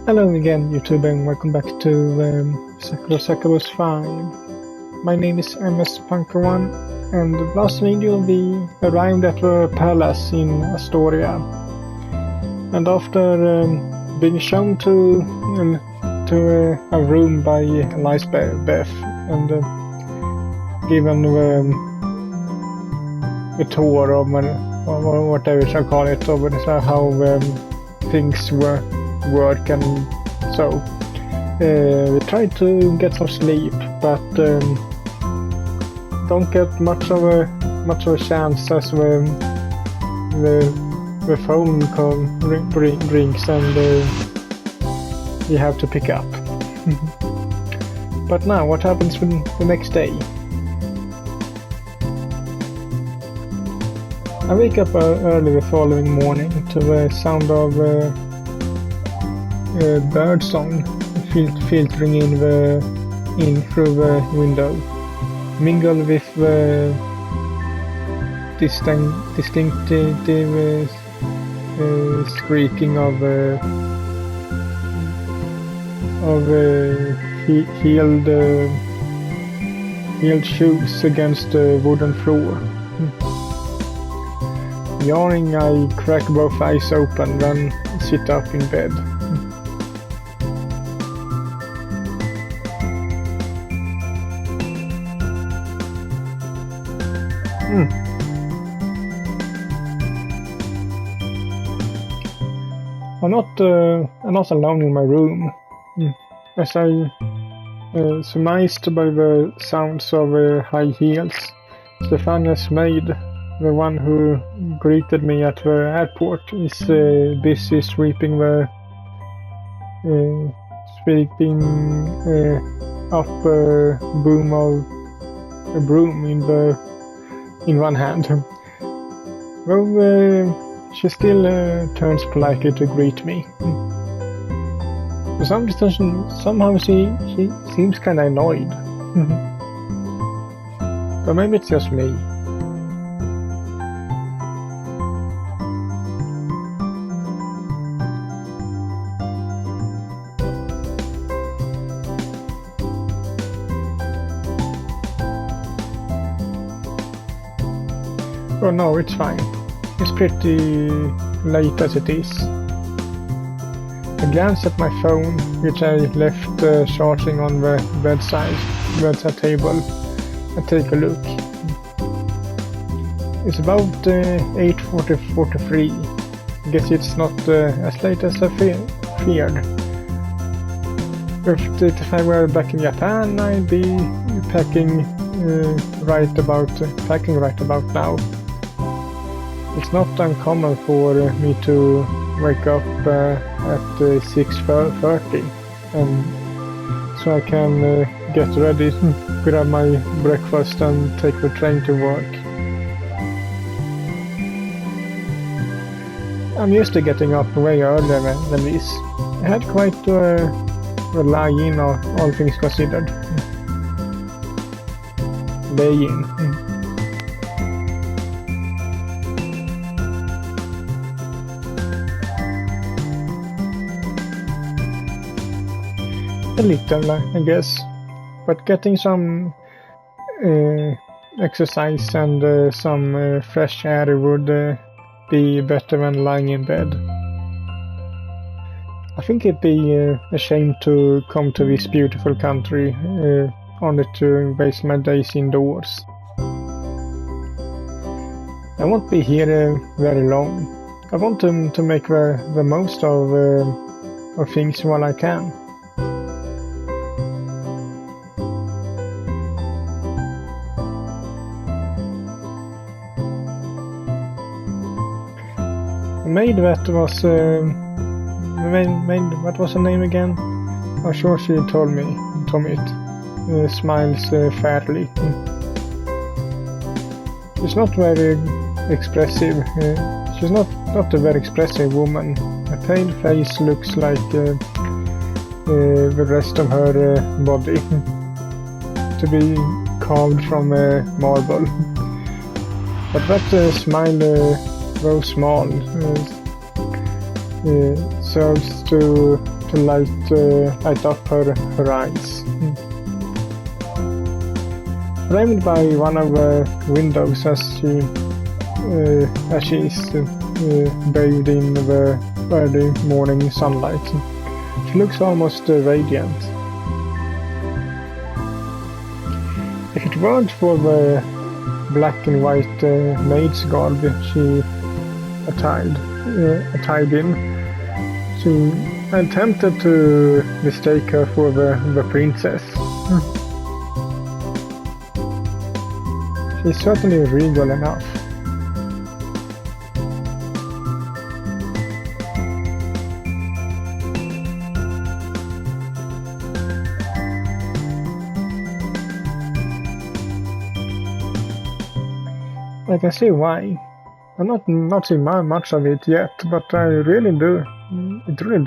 Hello again, YouTube, and welcome back to Sakura Succubus 5. My name is MS-Punker1, and the last video we arrived at a palace in Astoria. And after being shown to a room by Elizabeth and given a tour of whatever you shall call it, of how things work and so we tried to get some sleep, but don't get much of a chance as the phone rings and you have to pick up. But now what happens with the next day? I wake up early the following morning to the sound of bird song filtering in through the window, mingled with the distinctive squeaking of heeled shoes against the wooden floor. Yawning, I crack both eyes open, then sit up in bed. I'm not alone in my room, as I surmised by the sounds of high heels. Stefania's maid, the one who greeted me at the airport, is busy sweeping up a broom in one hand. Though she still turns politely to greet me. For some reason, somehow she seems kinda annoyed. But maybe it's just me. Oh no, it's fine. It's pretty late as it is. I glance at my phone, which I left charging on the bedside table, and take a look. It's about 8:43. Guess it's not as late as I feared. If I were back in Japan, I'd be packing right about now. It's not uncommon for me to wake up at 6:30, and so I can get ready, grab my breakfast and take the train to work. I'm used to getting up way earlier than this. I had quite a lie-in, all things considered. Lay-in. A little, I guess, but getting some exercise and some fresh air would be better than lying in bed. I think it'd be a shame to come to this beautiful country only to waste my days indoors. I won't be here very long. I want to make the most of things while I can. Maid that was what was her name again? I'm sure she told me it. Smiles fairly. She's not very expressive. She's not a very expressive woman. Her pale face looks like the rest of her body to be carved from marble. But that smile, though small, serves to to light up her eyes. Framed by one of the windows as she is bathed in the early morning sunlight, she looks almost radiant. If it weren't for the black and white maid's garb she attired in, I'm tempted to mistake her for the princess. She's certainly regal enough. I can see why. I'm not seeing much of it yet, but I really do. It really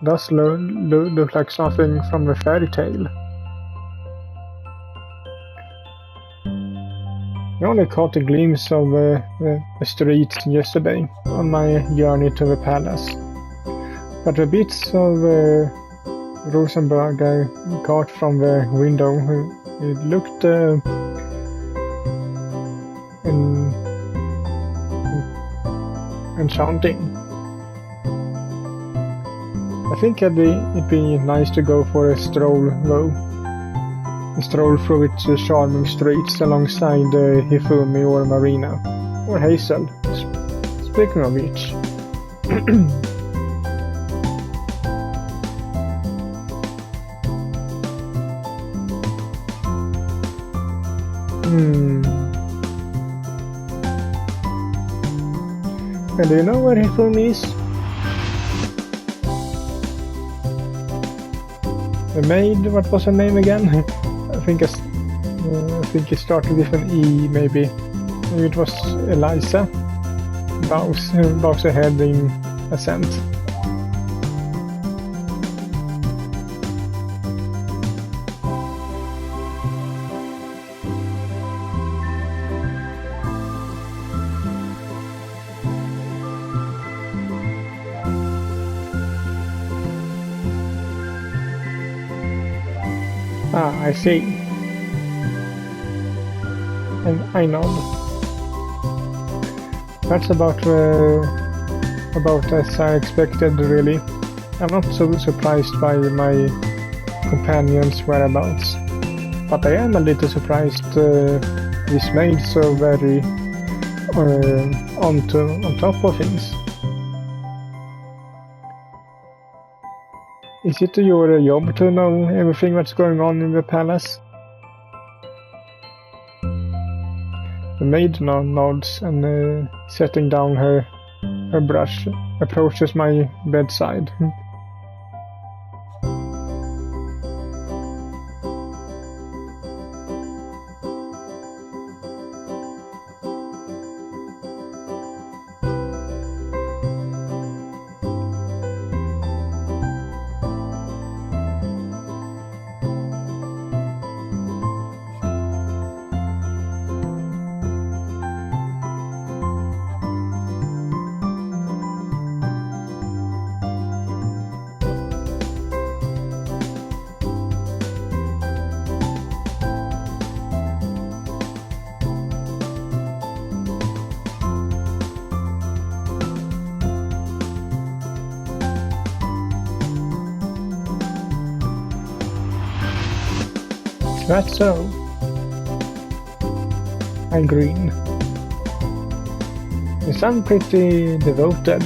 does look like something from a fairy tale. I only caught a glimpse of the streets yesterday on my journey to the palace, but the bits of Rosenberg I caught from the window, it looked enchanting. I think it'd be nice to go for a stroll though. A stroll through its charming streets alongside Hifumi or Marina. Or Hazel. Speaking of which. And do you know where Hifumi is? The maid, what was her name again? I think it started with an E, maybe. Maybe it was Eliza. Bows her head in assent. Ah, I see. And I nod. That's about as I expected, really. I'm not so surprised by my companion's whereabouts, but I am a little surprised this maid so very on top of things. Is it your job to know everything that's going on in the palace? The maid nods and, setting down her brush, approaches my bedside. That's so. I'm green. You sound pretty devoted.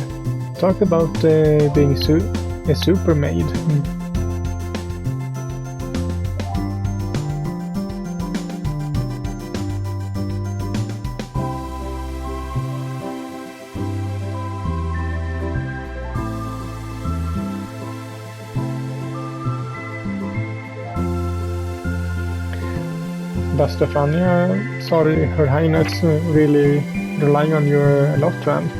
Talk about being a super maid. Does Stefania, sorry, Her Highness, really rely on you a lot, then?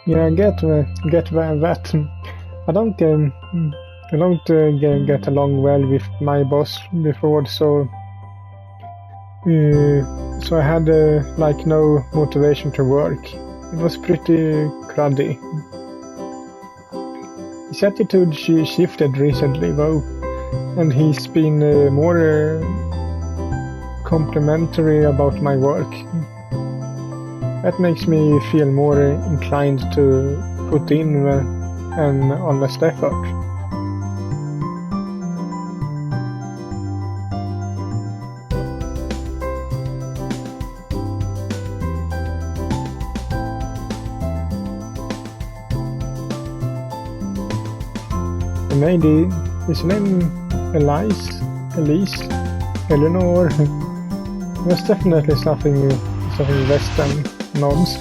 Yeah, I get that. I don't get along well with my boss before, so I had like no motivation to work. It was pretty cruddy. His attitude shifted recently though, and he's been more complimentary about my work. That makes me feel more inclined to put in an honest effort. The maid, is her name Elise, Eleanor? There's definitely something Western nods.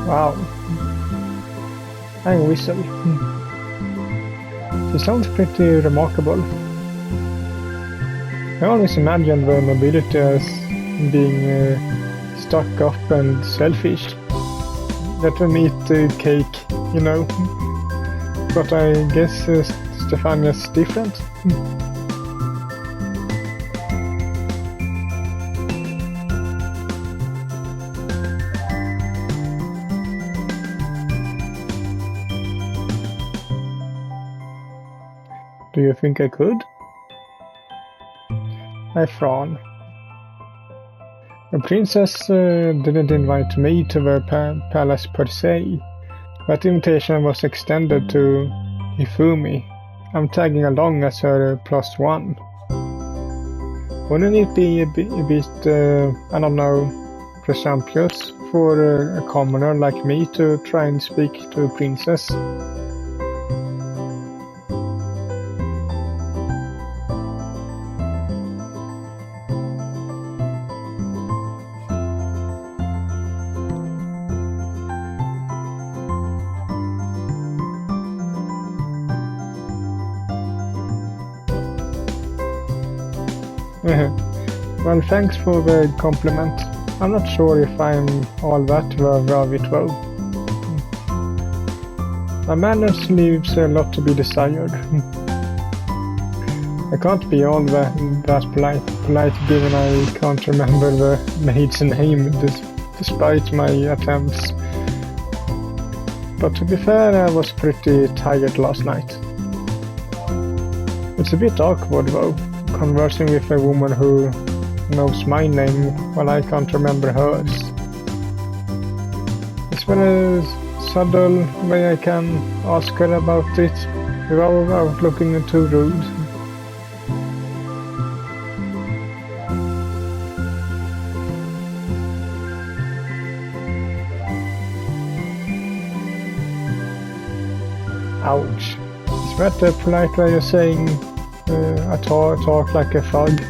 Wow. I whistle. She sounds pretty remarkable. I always imagined the nobility as being stuck up and selfish. That we meet cake, you know. But I guess Stefania's different. Do you think I could? I frown. The princess didn't invite me to the palace per se. That invitation was extended to Hifumi. I'm tagging along as her +1. Wouldn't it be a bit, I don't know, presumptuous for a commoner like me to try and speak to a princess? Well, thanks for the compliment. I'm not sure if I'm all that worthy it though. My manners leaves a lot to be desired. I can't be all that polite given I can't remember the maid's name despite my attempts. But to be fair, I was pretty tired last night. It's a bit awkward though, conversing with a woman who knows my name while I can't remember hers. Is there a subtle way I can ask her about it without looking too rude? Ouch. Is that a polite way of saying I talk like a thug?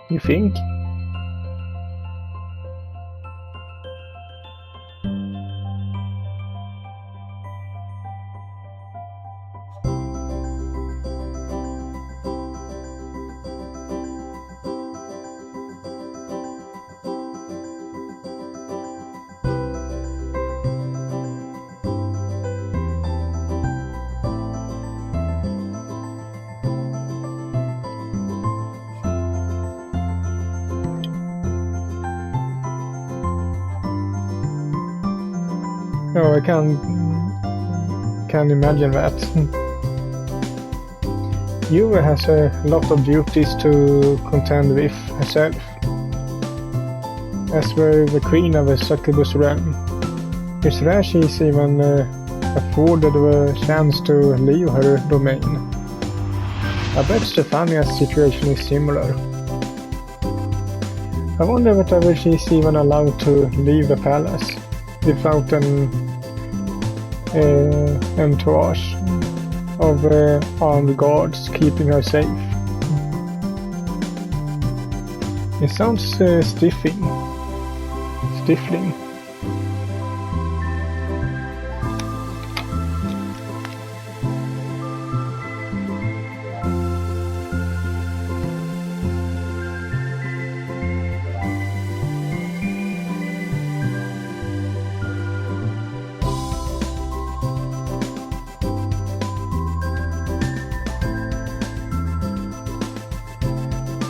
You think? Oh, I can imagine that. Yuva has a lot of duties to contend with herself, as the queen of the Succubus realm. It's rare she's even afforded a chance to leave her domain. I bet Stefania's situation is similar. I wonder whether she's even allowed to leave the palace without an entourage of armed guards keeping her safe. It sounds stifling.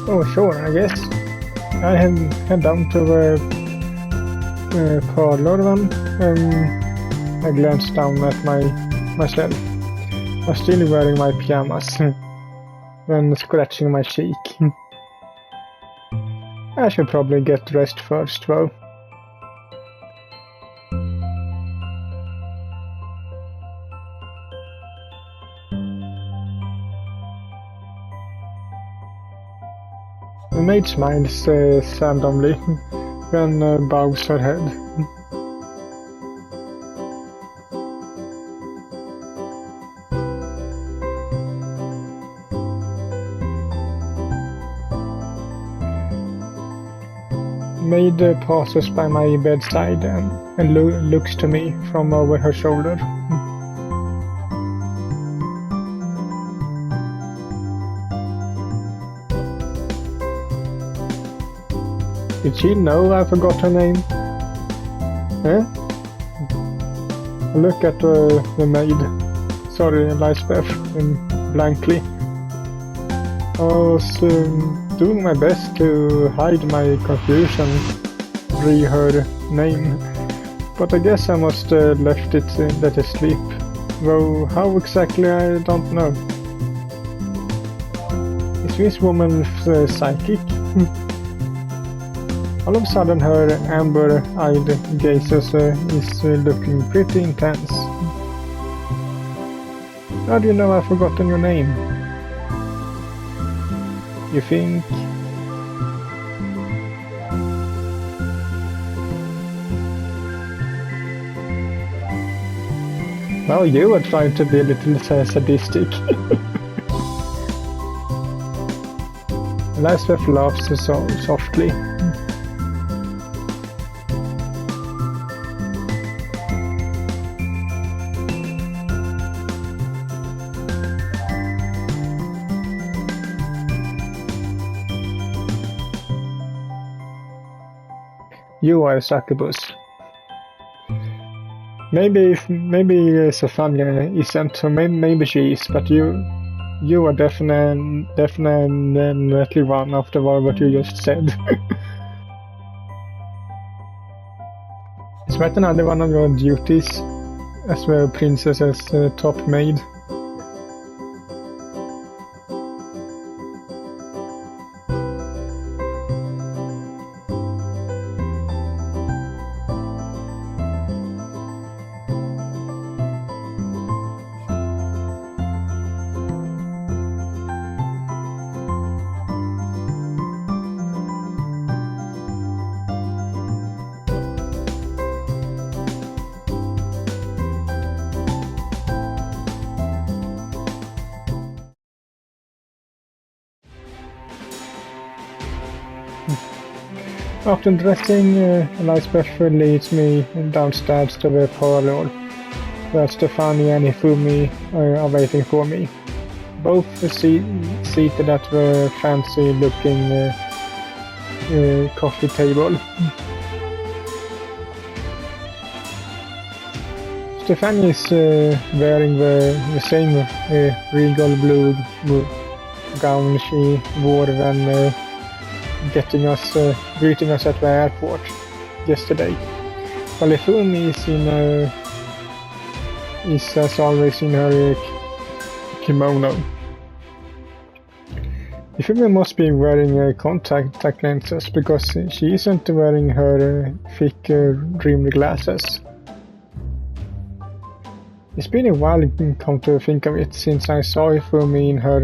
Oh, sure, I guess. I head down to the parlor then. I glanced down at myself. I'm still wearing my pajamas when scratching my cheek. I should probably get dressed first though. The maid smiles randomly, then bows her head. Maid passes by my bedside and looks to me from over her shoulder. Did she know I forgot her name? Eh? I look at the maid. Sorry, Lisbeth, blankly. I was doing my best to hide my confusion re her name, but I guess I must let it slip. Though how exactly I don't know. Is this woman psychic? All of a sudden her amber-eyed gazes is looking pretty intense. How do you know I've forgotten your name? You think? Well, you are trying to be a little sadistic. Lisbeth laughs softly. You are a succubus. Maybe Stefania isn't, or maybe she is, but you are definitely one after what you just said. Is that another one of your duties as the princess's top maid? After dressing, Lisbeth leads me downstairs to the parlor, where Stefania and Hifumi are waiting for me. Both seated at the fancy-looking coffee table. Stefania is wearing the same regal blue gown she wore when greeting us at the airport yesterday. While Hifumi is as always in her kimono. Hifumi must be wearing contact lenses because she isn't wearing her thick rimmed glasses. It's been a while, come to think of it, since I saw Hifumi in her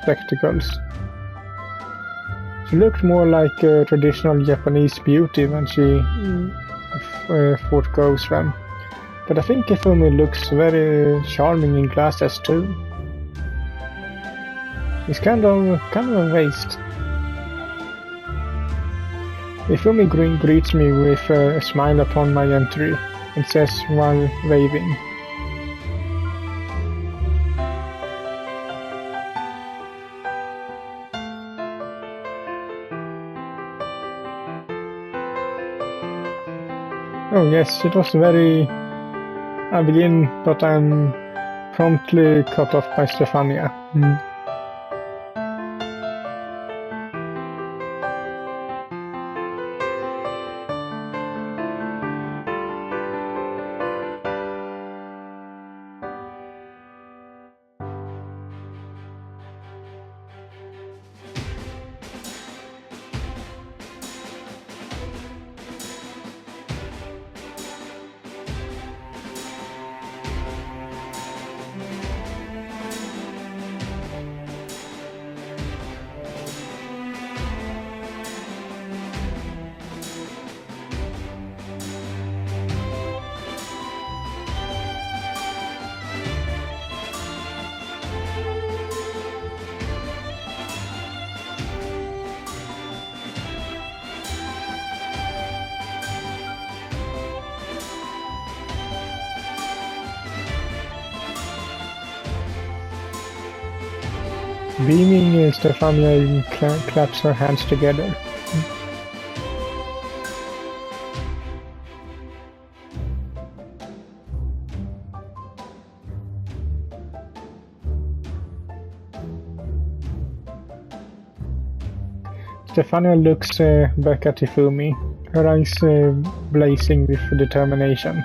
spectacles. She looked more like a traditional Japanese beauty when she forgoes them. But I think Hifumi looks very charming in glasses too. It's kind of a waste. Hifumi greets me with a smile upon my entry and says while waving, "Oh yes, it was very... I begin, but I'm promptly cut off by Stefania. Beaming, Stefania claps her hands together. Stefania looks back at Hifumi, her eyes blazing with determination.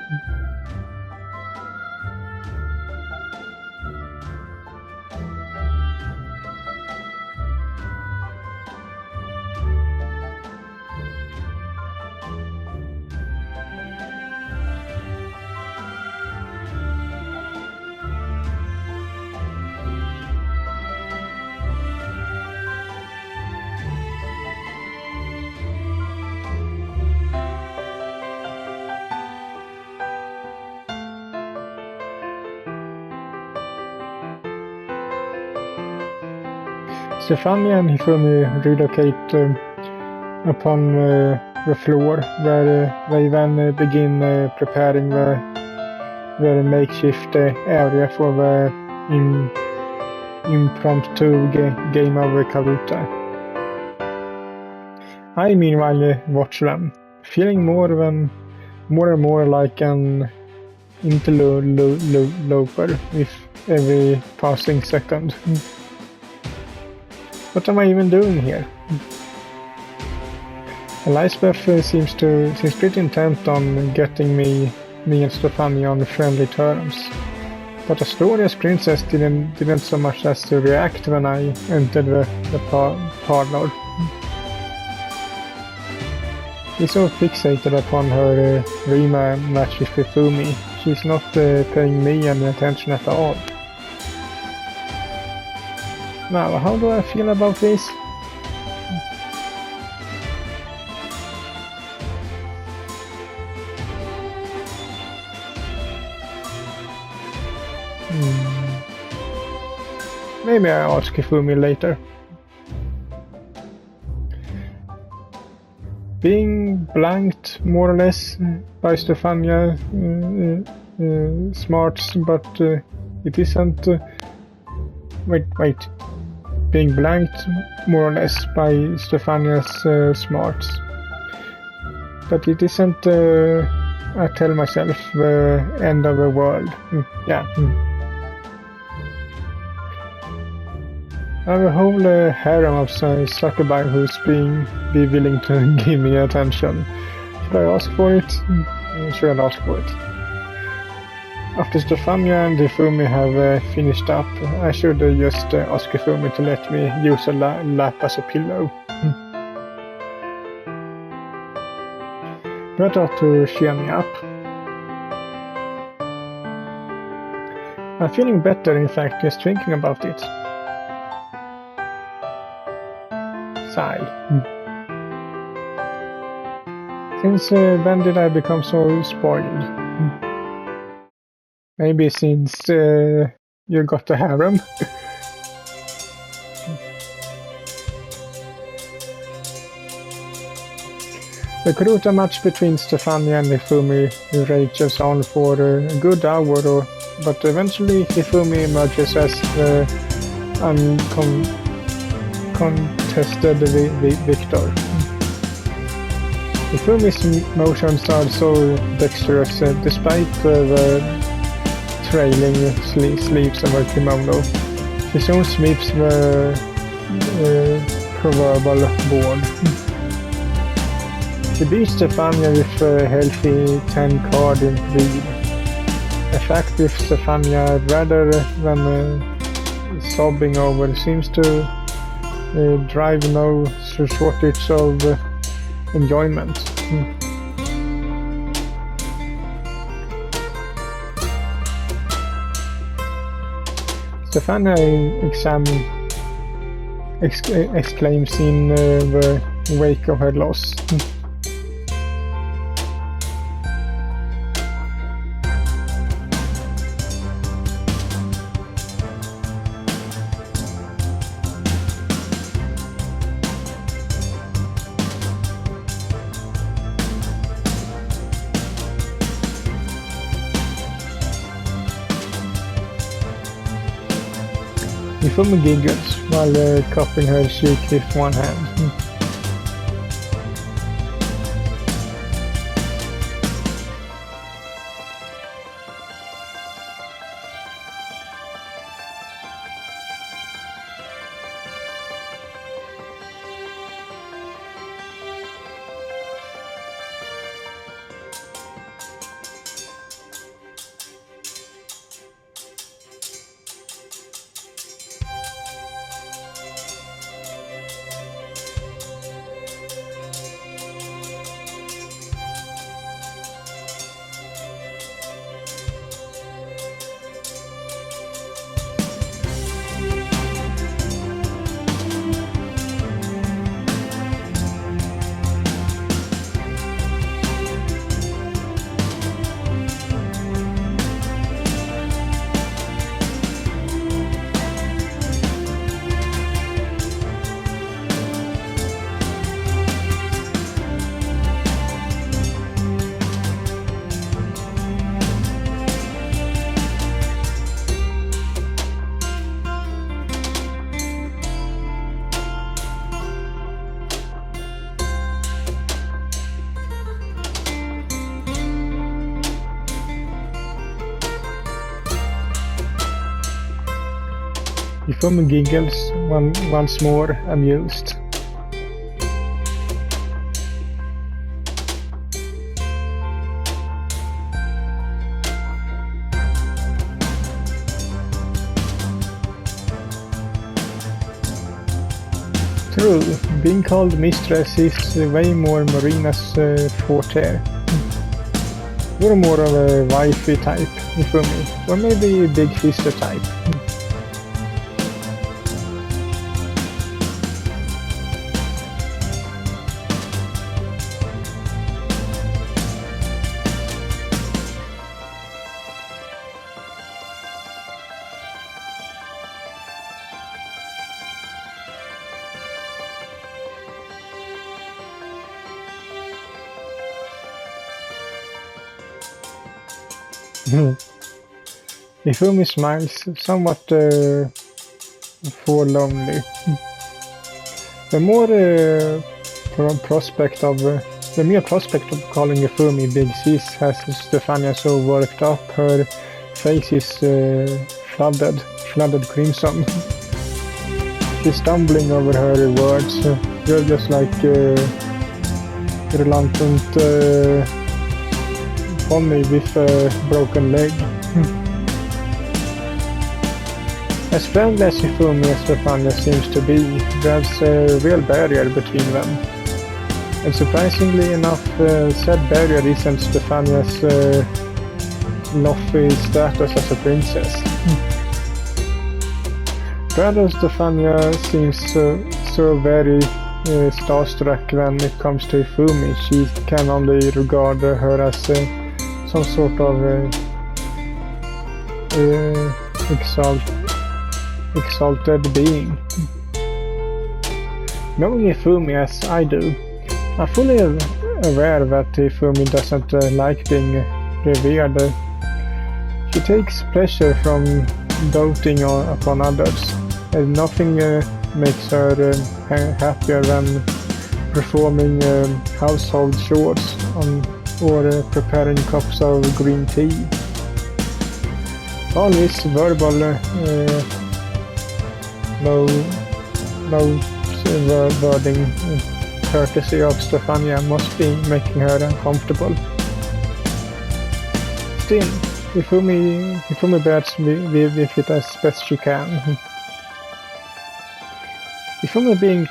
Stefania and Hifumi relocate upon the floor, where they then begin preparing the makeshift area for the impromptu game of Karuta. I meanwhile watch them, feeling more and more like an interloper with every passing second. What am I even doing here? Elizabeth seems pretty intent on getting me and Stefania on friendly terms, but Astoria's princess didn't so much as to react when I entered the parlor. She's so fixated upon her rematch with Hifumi, she's not paying me any attention at all. Now, how do I feel about this? Maybe I'll ask Hifumi later. Being blanked, more or less, by Stefania smarts, but it isn't... Wait. Being blanked, more or less, by Stefania's smarts. But it isn't, I tell myself, the end of the world. Yeah. I have a whole harem of succubi who's be willing to give me attention. Should I ask for it? Should I ask for it? After Stefania and Hifumi have finished up, I should just ask Hifumi to let me use a lap as a pillow. That ought to cheer me up. I'm feeling better, in fact, just thinking about it. Sigh. Since when did I become so spoiled? Maybe since you got a harem? The Kuruta match between Stefania and Hifumi rages on for a good hour, but eventually Hifumi emerges as the uncontested victor. Hifumi's motions are so dexterous despite the trailing sleeves of her kimono. She soon sweeps the proverbial board. She beats Stefania with a healthy 10 card in lead. A fact with Stefania rather than sobbing over seems to drive no shortage of enjoyment. Stefania exclaims in the wake of her loss. Hifumi giggles while cupping her cheek with one hand. Hifumi giggles once more, amused. True, being called mistress is way more Marina's forte. You're more of a wifey type, Hifumi, or maybe a big sister type. Hifumi smiles, somewhat forlornly. The mere prospect of calling Hifumi Big Sis has Stefania so worked up. Her face is flooded crimson. She's stumbling over her words. You're just like reluctant pony with a broken leg. As friendly as Hifumi and Stefania seems to be, there's a real barrier between them. And surprisingly enough, said barrier isn't Stefania's lofty status as a princess. Brother Stefania seems so very starstruck when it comes to Hifumi. She can only regard her as some sort of exalted being. Knowing Hifumi as I do, I'm fully aware that Hifumi doesn't like being revered. She takes pleasure from doting upon others, and nothing makes her happier than performing household chores or preparing cups of green tea. All this verbal low wording courtesy of Stefania must be making her uncomfortable. Still, Hifumi bears with it as best she can. Hifumi being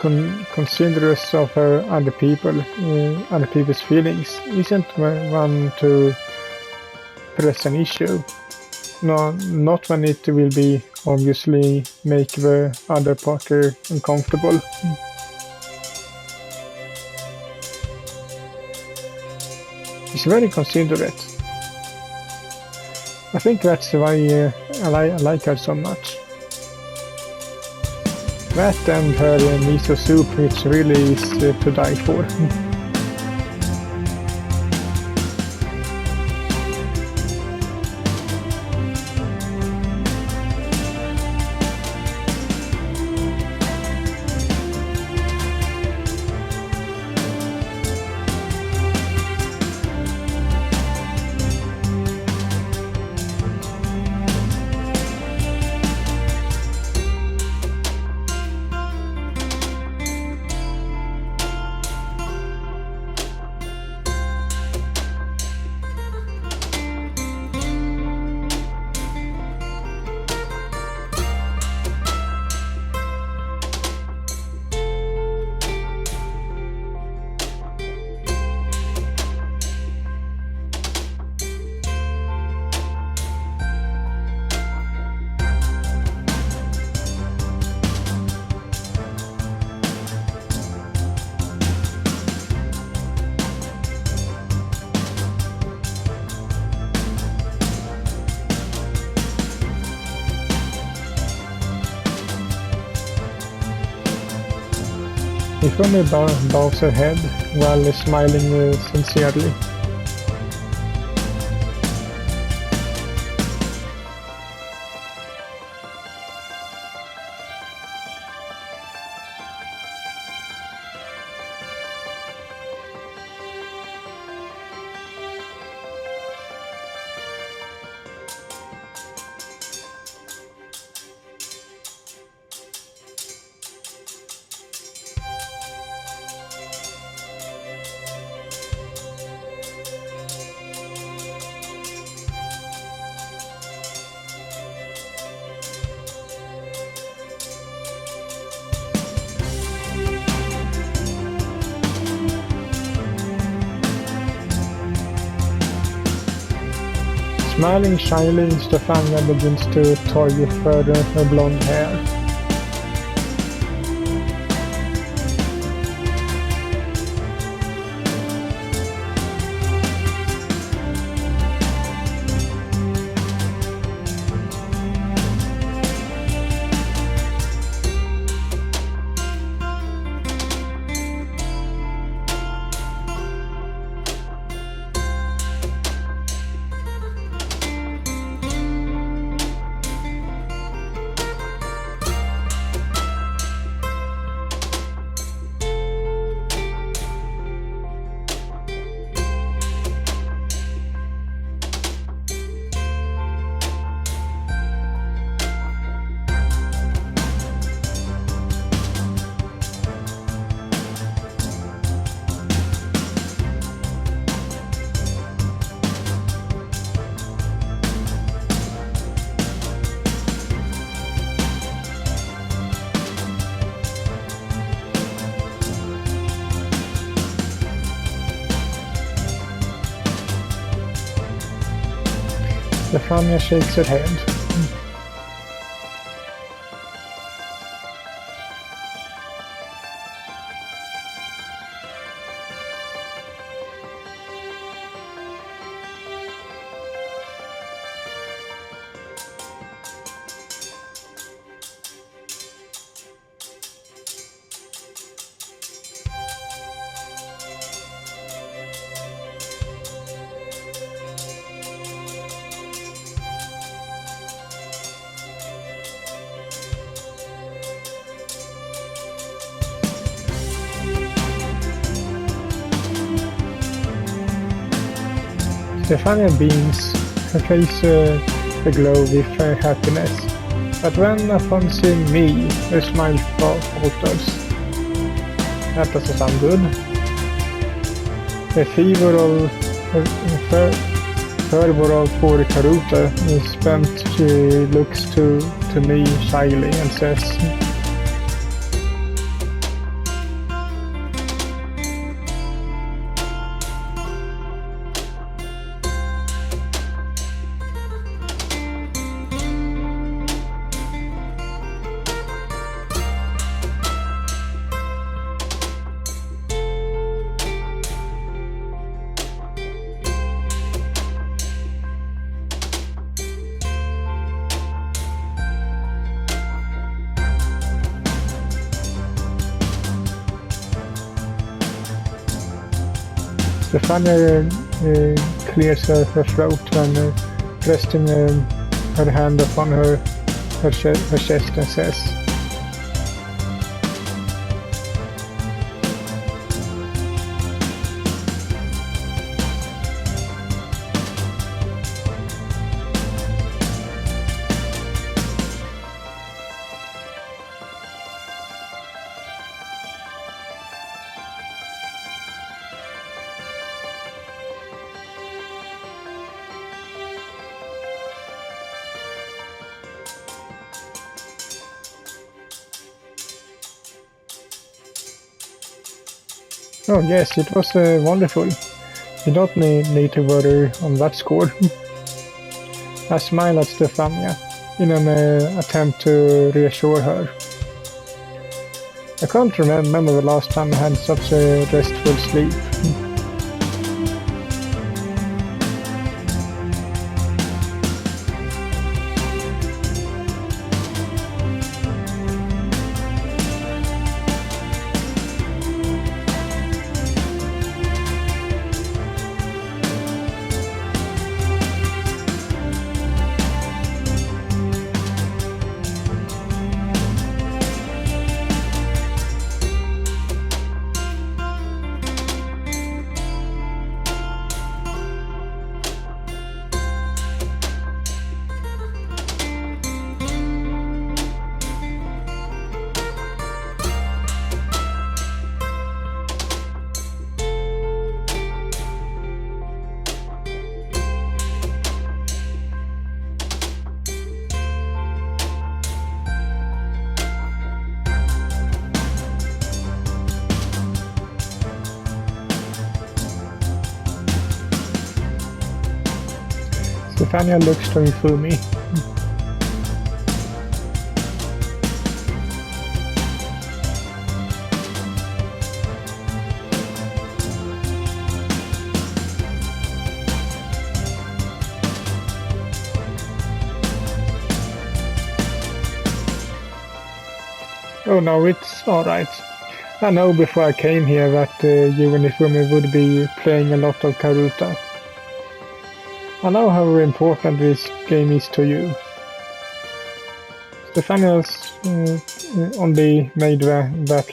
considerate of her other people's feelings isn't one to press an issue. No, not when it will be obviously make the other party uncomfortable. She's very considerate. I think that's why I like her so much. That and her miso soup, which really is to die for. Hifumi bows her head while smiling sincerely. Smiling shyly, Stefania begins to toy with her blonde hair. Stefania shakes her head. Stefania beams, her face aglow with happiness, but when upon seeing me, her smile falters. That doesn't sound good. The fervor for Karuta is spent. She looks to me shyly and says, Stefania clears her throat when resting her hand upon her chest and says, "Oh yes, it was wonderful. You don't need to worry on that score." I smile at Stefania in an attempt to reassure her. I can't remember the last time I had such a restful sleep. Stefania looks to Hifumi. Oh no, it's alright. I know before I came here that you and Hifumi would be playing a lot of Karuta. I know how important this game is to you. Stefania's only made that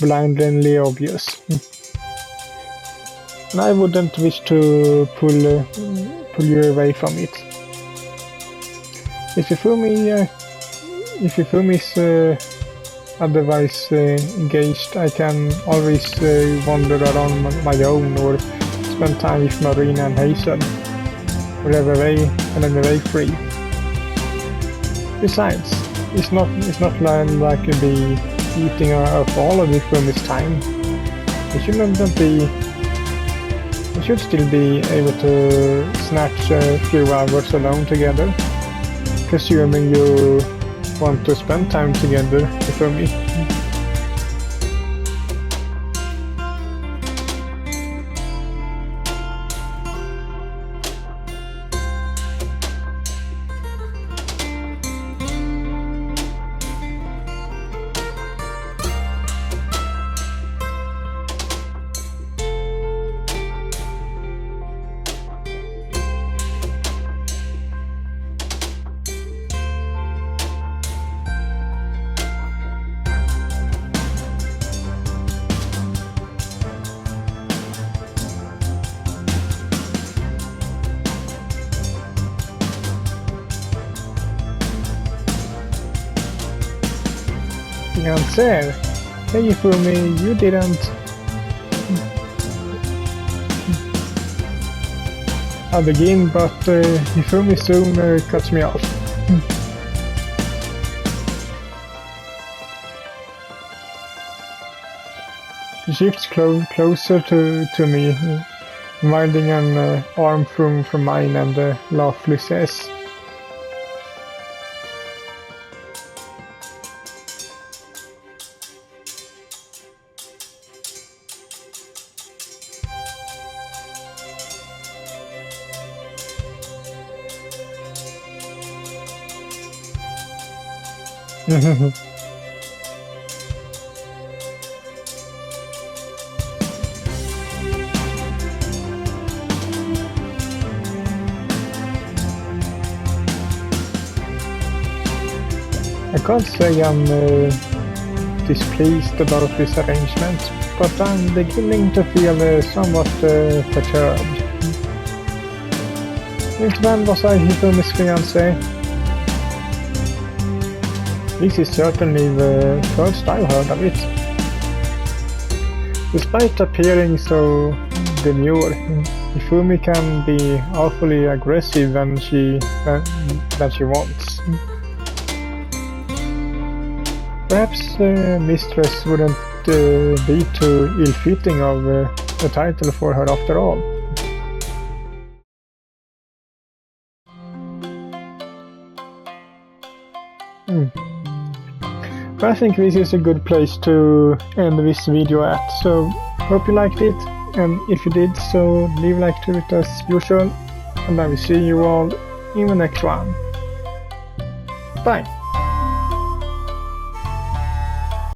blindingly obvious. And I wouldn't wish to pull you away from it. If Hifumi's otherwise engaged, I can always wander around my own or spend time with Marina and Hazel, wherever they free. Besides, it's not like you'll be eating up all of Hifumi's time. You should still be able to snatch a few hours alone together, presuming you want to spend time together, Hifumi. Fiancé? Hey Hifumi, you didn't... I'll begin, but Hifumi soon cuts me off. He shifts closer to me, winding an arm from mine and laughingly says, I can't say I'm displeased about this arrangement, but I'm beginning to feel somewhat perturbed. Since when was I Hifumi's fiancé? This is certainly the first I've heard of it. Despite appearing so demure, Hifumi can be awfully aggressive when she wants. Perhaps Mistress wouldn't be too ill-fitting of a title for her after all. I think this is a good place to end this video at, so hope you liked it, and if you did so leave a like to it as usual, and I will see you all in the next one. Bye!